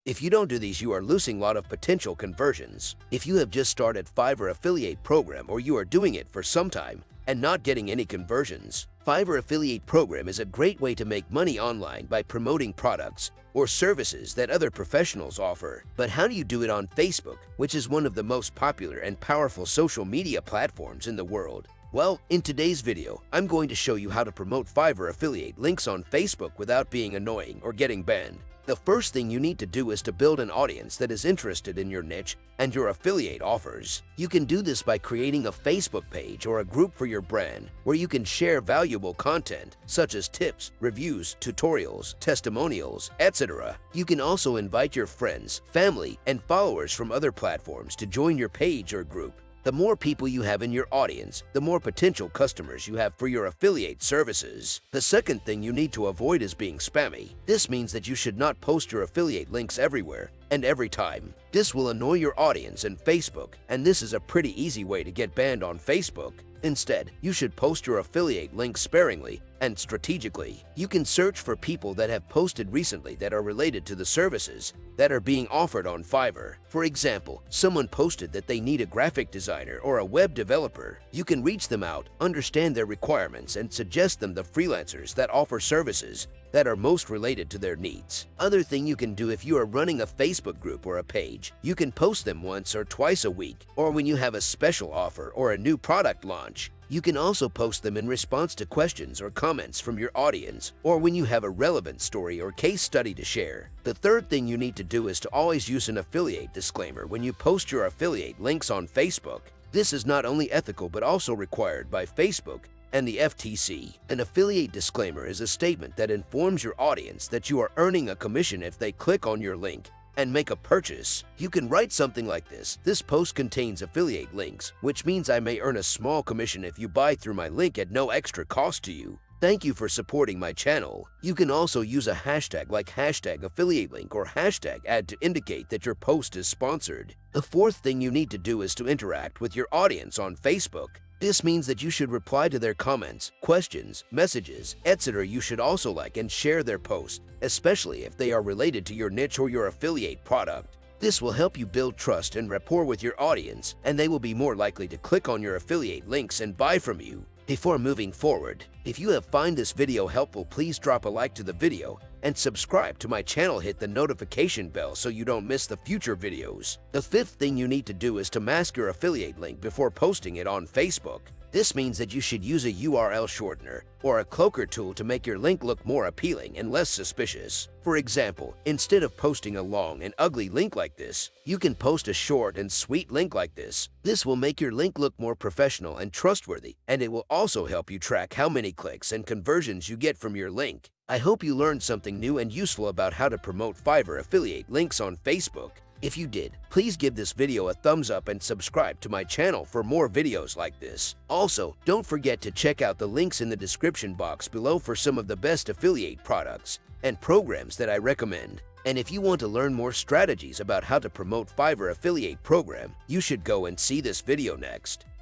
If you don't do these, you are losing a lot of potential conversions. If you have just started Fiverr affiliate program or you are doing it for some time and not getting any conversions, Fiverr affiliate program is a great way to make money online by promoting products or services that other professionals offer. But how do you do it on Facebook, which is one of the most popular and powerful social media platforms in the world? Well, in today's video, I'm going to show you how to promote Fiverr affiliate links on Facebook without being annoying or getting banned. The first thing you need to do is to build an audience that is interested in your niche and your affiliate offers. You can do this by creating a Facebook page or a group for your brand where you can share valuable content such as tips, reviews, tutorials, testimonials, etc. You can also invite your friends, family, and followers from other platforms to join your page or group. The more people you have in your audience, the more potential customers you have for your affiliate services. The second thing you need to avoid is being spammy. This means that you should not post your affiliate links everywhere and every time. This will annoy your audience in Facebook, and this is a pretty easy way to get banned on Facebook. Instead, you should post your affiliate links sparingly and strategically. You can search for people that have posted recently that are related to the services that are being offered on Fiverr. For example, someone posted that they need a graphic designer or a web developer. You can reach them out, understand their requirements, and suggest them the freelancers that offer services that are most related to their needs. Other thing you can do if you are running a Facebook group or a page, you can post them once or twice a week, or when you have a special offer or a new product launch. You can also post them in response to questions or comments from your audience, or when you have a relevant story or case study to share. The third thing you need to do is to always use an affiliate disclaimer when you post your affiliate links on Facebook. This is not only ethical but also required by Facebook and the FTC. An affiliate disclaimer is a statement that informs your audience that you are earning a commission if they click on your link and make a purchase. You can write something like this: "This post contains affiliate links, which means I may earn a small commission if you buy through my link at no extra cost to you. Thank you for supporting my channel." You can also use a hashtag like hashtag affiliate link or hashtag ad to indicate that your post is sponsored. The fourth thing you need to do is to interact with your audience on Facebook. This means that you should reply to their comments, questions, messages, etc. You should also like and share their posts, especially if they are related to your niche or your affiliate product. This will help you build trust and rapport with your audience, and they will be more likely to click on your affiliate links and buy from you. Before moving forward, if you have found this video helpful, please drop a like to the video and subscribe to my channel. Hit the notification bell so you don't miss the future videos. The fifth thing you need to do is to mask your affiliate link before posting it on Facebook. This means that you should use a URL shortener or a cloaker tool to make your link look more appealing and less suspicious. For example, instead of posting a long and ugly link like this, you can post a short and sweet link like this. This will make your link look more professional and trustworthy, and it will also help you track how many clicks and conversions you get from your link. I hope you learned something new and useful about how to promote Fiverr affiliate links on Facebook. If you did, please give this video a thumbs up and subscribe to my channel for more videos like this. Also, don't forget to check out the links in the description box below for some of the best affiliate products and programs that I recommend. And if you want to learn more strategies about how to promote Fiverr affiliate program, you should go and see this video next.